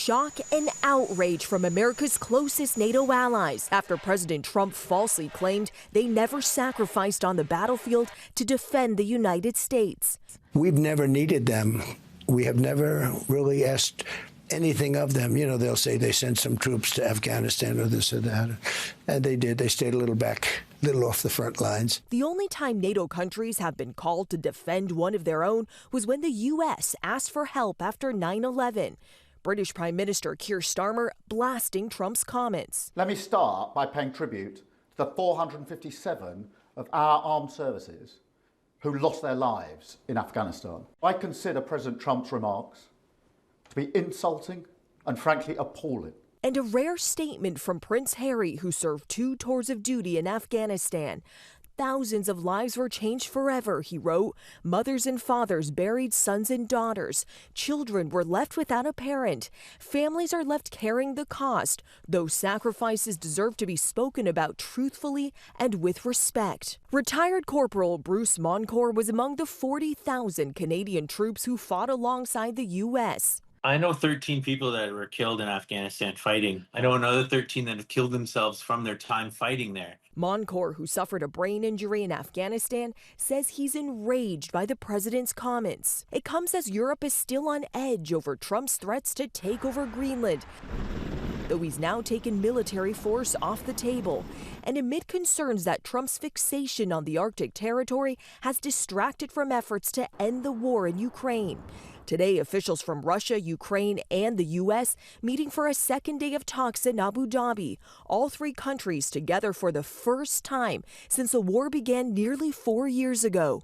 shock and outrage from America's closest NATO allies after President Trump falsely claimed they never sacrificed on the battlefield to defend the United States. We've never needed them. We have never really asked anything of them. You know, they'll say they sent some troops to Afghanistan or this or that. And they did. They stayed a little back, a little off the front lines. The only time NATO countries have been called to defend one of their own was when the U.S. asked for help after 9/11. British Prime Minister Keir Starmer blasting Trump's comments. Let me start by paying tribute to the 457 of our armed services who lost their lives in Afghanistan. I consider President Trump's remarks to be insulting and frankly appalling. And a rare statement from Prince Harry, who served 2 tours of duty in Afghanistan. Thousands of lives were changed forever, he wrote. Mothers and fathers buried sons and daughters. Children were left without a parent. Families are left carrying the cost. Those sacrifices deserve to be spoken about truthfully and with respect. Retired Corporal Bruce Moncourt was among the 40,000 Canadian troops who fought alongside the U.S. I know 13 people that were killed in Afghanistan fighting. I know another 13 that have killed themselves from their time fighting there. Moncourt, who suffered a brain injury in Afghanistan, says he's enraged by the president's comments. It comes as Europe is still on edge over Trump's threats to take over Greenland, though he's now taken military force off the table. And amid concerns that Trump's fixation on the Arctic territory has distracted from efforts to end the war in Ukraine. Today, officials from Russia, Ukraine, and the U.S. meeting for a second day of talks in Abu Dhabi. All 3 countries together for the first time since the war began nearly 4 years ago.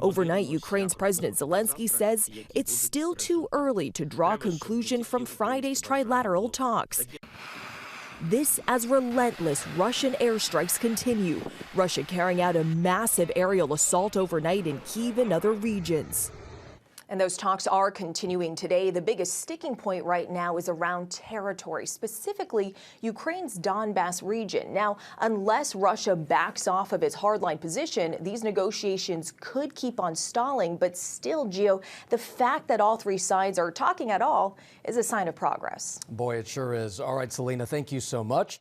Overnight, Ukraine's President Zelensky says it's still too early to draw a conclusion from Friday's trilateral talks. This as relentless Russian airstrikes continue, Russia carrying out a massive aerial assault overnight in Kyiv and other regions. And those talks are continuing today. The biggest sticking point right now is around territory, specifically Ukraine's Donbas region. Now, unless Russia backs off of its hardline position, these negotiations could keep on stalling. But still, Gio, the fact that all 3 sides are talking at all is a sign of progress. Boy, it sure is. All right, Selena, thank you so much.